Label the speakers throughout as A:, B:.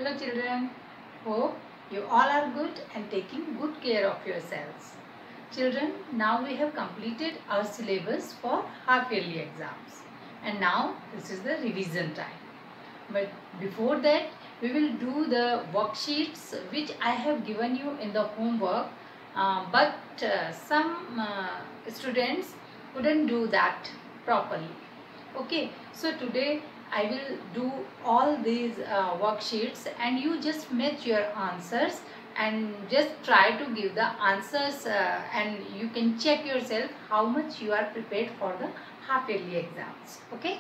A: Hello children, hope you all are good and taking good care of yourselves. Children, now we have completed our syllabus for half yearly exams and now this is the revision time. But before that we will do the worksheets which I have given you in the homework, but some students couldn't do that properly. Okay, so today I will do all these worksheets and you just match your answers and just try to give the answers, and you can check yourself how much you are prepared for the half yearly exams. Okay,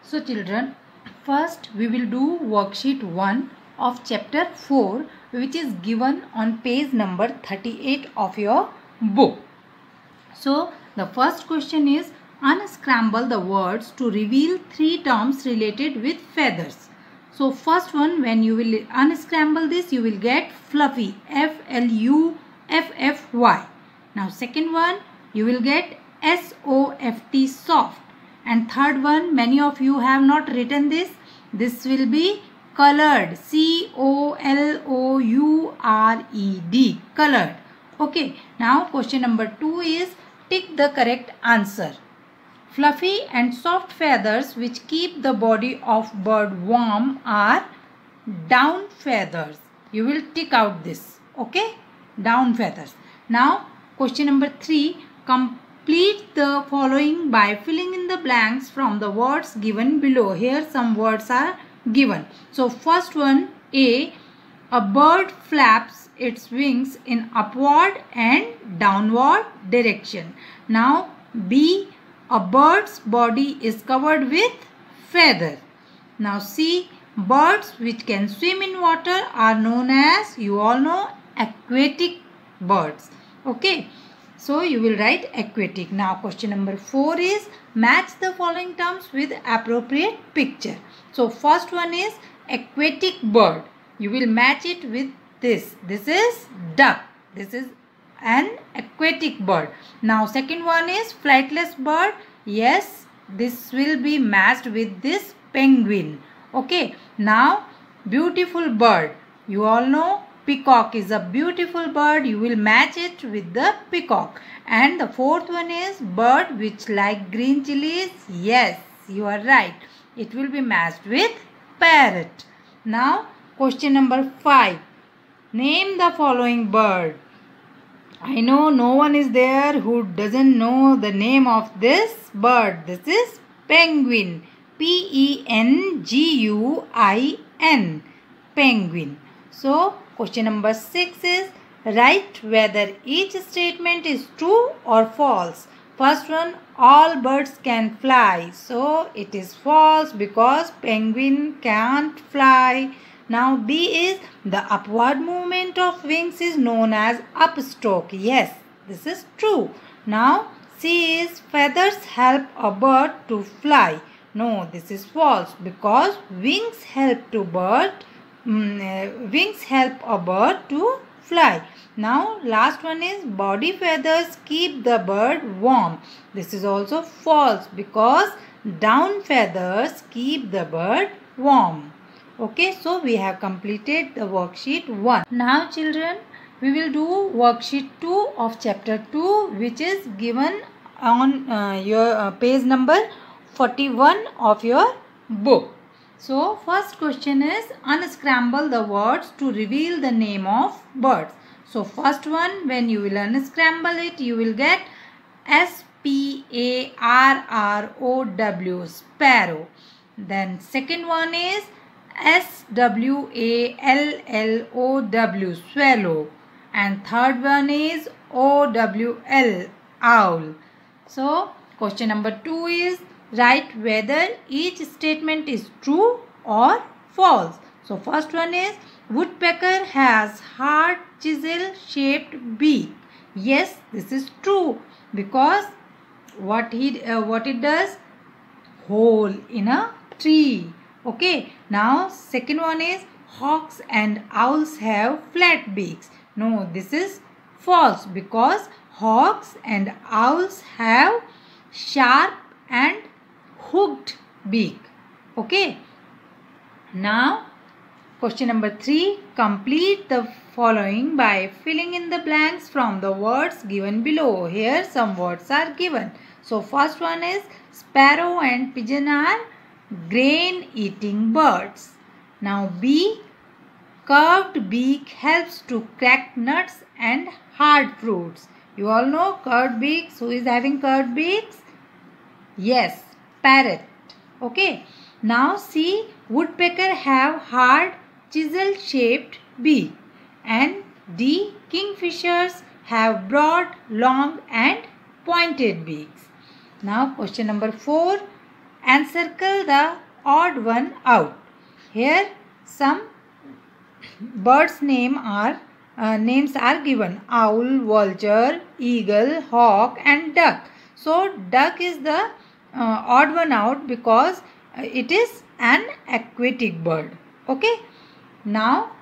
A: so children, first we will do worksheet 1 of chapter 4, which is given on page number 38 of your book. So the first question is, unscramble the words to reveal 3 terms related with feathers. So first one, when you will unscramble this, you will get fluffy, F-L-U-F-F-Y. Now second one, you will get S-O-F-T, soft. And third one, many of you have not written this. This will be colored, C-O-L-O-U-R-E-D, colored. Okay, now question number 2 is, tick the correct answer. Fluffy and soft feathers which keep the body of bird warm are down feathers. You will tick out this. Okay, down feathers. Now question number 3, complete the following by filling in the blanks from the words given below. Here some words are given. So first one, A bird flaps its wings in upward and downward direction. Now B, a bird's body is covered with feather. Now C, birds which can swim in water are known as, you all know, aquatic birds. Okay, so you will write aquatic. Now question number 4 is, match the following terms with appropriate picture. So first one is aquatic bird. You will match it with this. This is duck. This is an aquatic bird. Now second one is flightless bird. Yes, this will be matched with this penguin. Okay. Now beautiful bird. You all know peacock is a beautiful bird. You will match it with the peacock. And the fourth one is bird which like green chilies. Yes, you are right. It will be matched with parrot. Now question number 5. Name the following bird. I know no one is there who doesn't know the name of this bird. This is penguin. P-E-N-G-U-I-N. Penguin. So question number 6 is, write whether each statement is true or false. First one, all birds can fly. So it is false because penguin can't fly. Now B is, the upward movement of wings is known as upstroke. Yes, this is true. Now C is, feathers help a bird to fly. No, this is false because wings help a bird to fly. Now last one is, body feathers keep the bird warm. This is also false because down feathers keep the bird warm. Okay, so we have completed the worksheet 1. Now children, we will do worksheet 2 of chapter 2, which is given on your page number 41 of your book. So first question is, unscramble the words to reveal the name of birds. So first one, when you will unscramble it, you will get S-P-A-R-R-O-W, sparrow. Then second one is S-W-A-L-L-O-W, swallow. And third one is O-W-L, owl. So question number 2 is, write whether each statement is true or false. So first one is, woodpecker has hard chisel shaped beak. Yes, this is true because what it does, hole in a tree. Okay, now second one is, hawks and owls have flat beaks. No, this is false because hawks and owls have sharp and hooked beak. Okay, now Question number 3. Complete the following by filling in the blanks from the words given below. Here some words are given. So first one is sparrow and pigeon are grain eating birds. Now B. Curved beak helps to crack nuts and hard fruits. You all know curved beaks. Who is having curved beaks? Yes, parrot. Okay. Now C. Woodpecker have hard chisel shaped beak. And D. Kingfishers have broad, long and pointed beaks. Now question number 4. Encircle the odd one out. Here some birds' names are given. Owl, vulture, eagle, hawk and duck. So duck is the odd one out because it is an aquatic bird. Okay. Now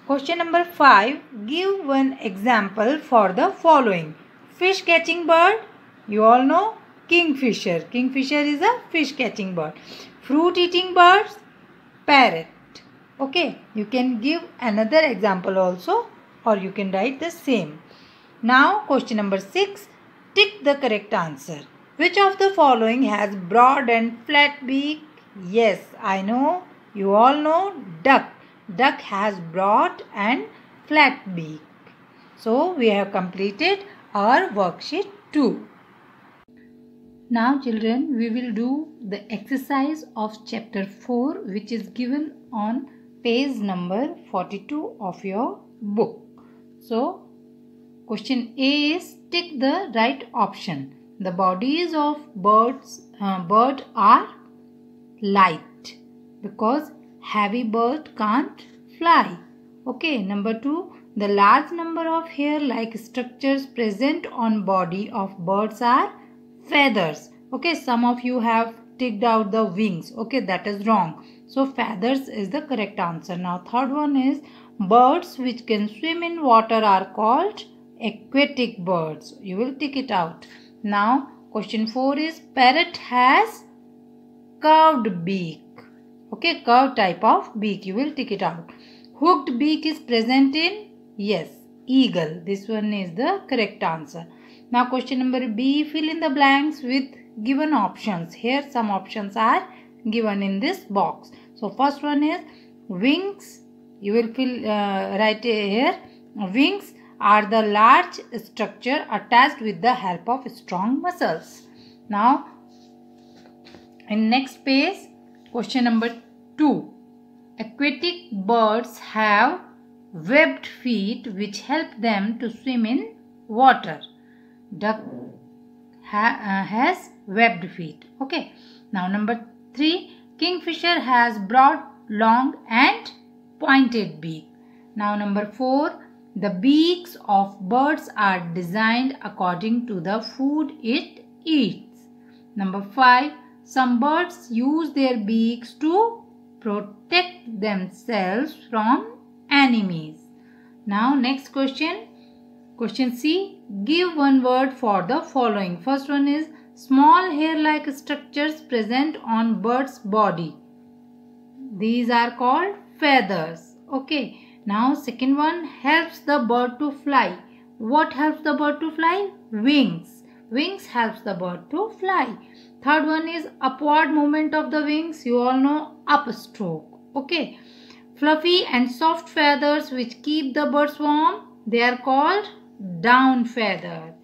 A: question number 5. Give one example for the following. Fish catching bird. You all know kingfisher. Kingfisher is a fish catching bird. Fruit eating birds. Parrot. Okay, you can give another example also or you can write the same. Now question number 6. Tick the correct answer. Which of the following has broad and flat beak? Yes, I know. You all know duck. Duck has broad and flat beak. So we have completed our worksheet 2. Now children, we will do the exercise of chapter 4 which is given on page number 42 of your book. So question A is tick the right option. The bodies of bird are light because heavy bird can't fly. Okay, number 2. The large number of hair-like structures present on body of birds are feathers. Okay, some of you have ticked out the wings. Okay, that is wrong. So feathers is the correct answer. Now third one is birds which can swim in water are called aquatic birds. You will tick it out. Now question 4 is parrot has curved beak. Okay, curved type of beak. You will tick it out. Hooked beak is present in, yes, eagle. This one is the correct answer. Now question number B. Fill in the blanks with given options. Here some options are given in this box. So first one is wings. You will write here. Wings are the large structure attached with the help of strong muscles. Now in next page, question number 2. Aquatic birds have webbed feet which help them to swim in water. Duck has webbed feet. Okay. Now number 3. Kingfisher has broad, long and pointed beak. Now number 4. The beaks of birds are designed according to the food it eats. Number 5. Some birds use their beaks to protect themselves from enemies. Now next question. Question C. Give one word for the following. First one is small hair-like structures present on bird's body. These are called feathers. Okay. Now second one, helps the bird to fly. What helps the bird to fly? Wings. Wings helps the bird to fly. Third one is upward movement of the wings. You all know upstroke. Okay. Fluffy and soft feathers which keep the birds warm. They are called down feather.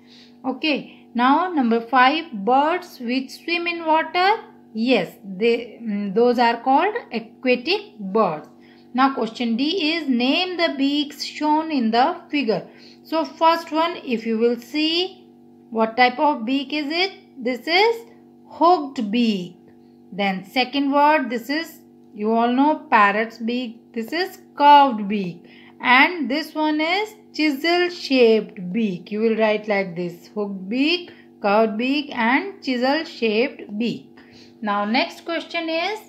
A: Okay. Now number 5, birds which swim in water. Yes, those are called aquatic birds. Now question D is name the beaks shown in the figure. So first one, if you will see, what type of beak is it? This is hooked beak. Then second word, this is, you all know, parrot's beak. This is curved beak. And this one is chisel shaped beak. You will write like this: hooked beak, curved beak and chisel shaped beak. Now next question is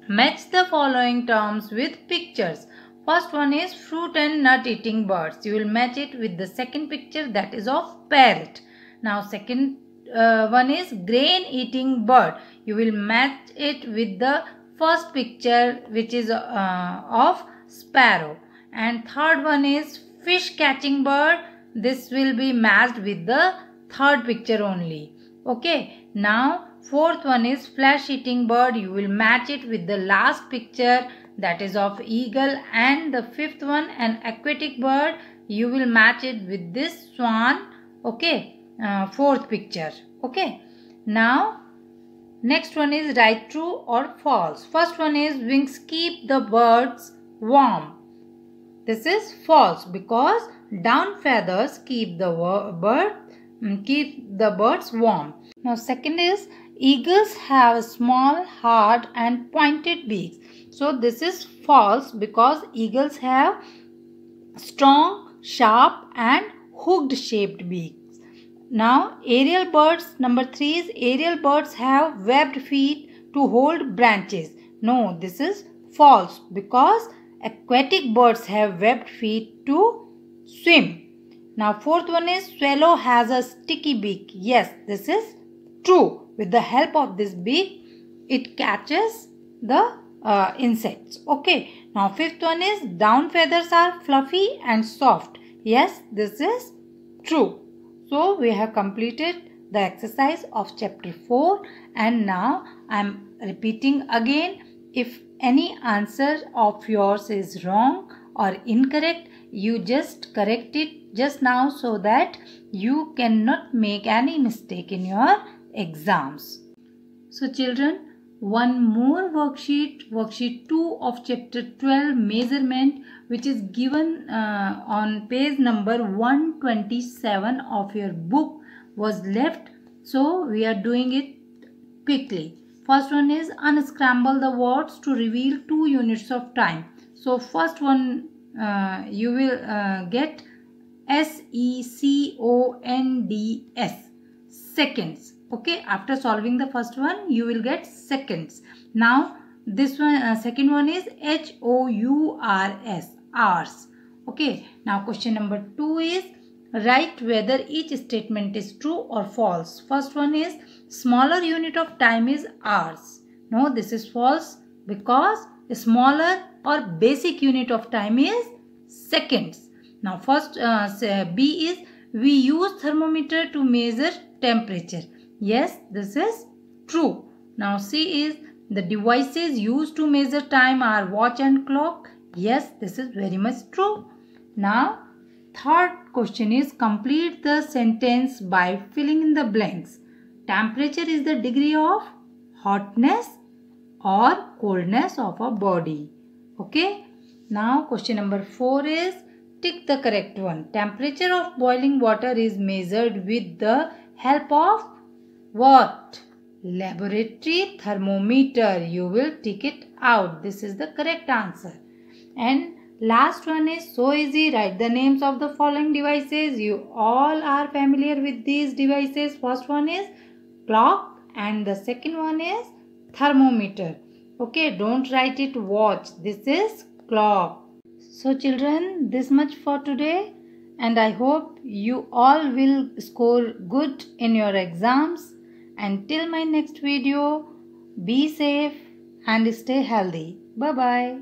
A: match the following terms with pictures. First one is fruit and nut eating birds. You will match it with the second picture, that is of parrot. Now second one is grain eating bird. You will match it with the first picture which is of sparrow, and third one is fish catching bird. This will be matched with the third picture only. Okay, now fourth one is flesh eating bird. You will match it with the last picture, that is of eagle, and the fifth one, an aquatic bird, you will match it with this swan. Okay, fourth picture. Okay, now next one is write true or false. First one is wings keep the birds warm. This is false because down feathers keep the birds warm. Now second is eagles have small, hard and pointed beaks. So this is false because eagles have strong, sharp and hooked shaped beaks. Now aerial birds, number 3 is aerial birds have webbed feet to hold branches. No, this is false because aquatic birds have webbed feet to swim. Now fourth one is swallow has a sticky beak. Yes, this is true. With the help of this beak, it catches the insects. Okay. Now fifth one is down feathers are fluffy and soft. Yes, this is true. So we have completed the exercise of chapter 4, and now I am repeating again. If any answer of yours is wrong or incorrect, you just correct it just now so that you cannot make any mistake in your exams. So children, one more worksheet, worksheet 2 of chapter 12 measurement, which is given on page number 127 of your book was left. So we are doing it quickly. First one is unscramble the words to reveal 2 units of time. So first one you will get seconds, seconds. Okay, after solving the first one you will get seconds. Now this one second one is hours, hours. Okay, now question number 2 is write whether each statement is true or false. First one is smaller unit of time is hours. No, this is false because smaller or basic unit of time is seconds. Now first B is we use thermometer to measure temperature. Yes, this is true. Now C is the devices used to measure time are watch and clock. Yes, this is very much true. Now third question is complete the sentence by filling in the blanks. Temperature is the degree of hotness or coldness of a body. Okay. Now question number 4 is tick the correct one. Temperature of boiling water is measured with the help of what? Laboratory thermometer. You will tick it out. This is the correct answer. And last one is so easy. Write the names of the following devices. You all are familiar with these devices. First one is clock and the second one is thermometer. Okay, don't write it watch. This is clock. So children, this much for today, and I hope you all will score good in your exams. Until my next video, be safe and stay healthy. Bye bye.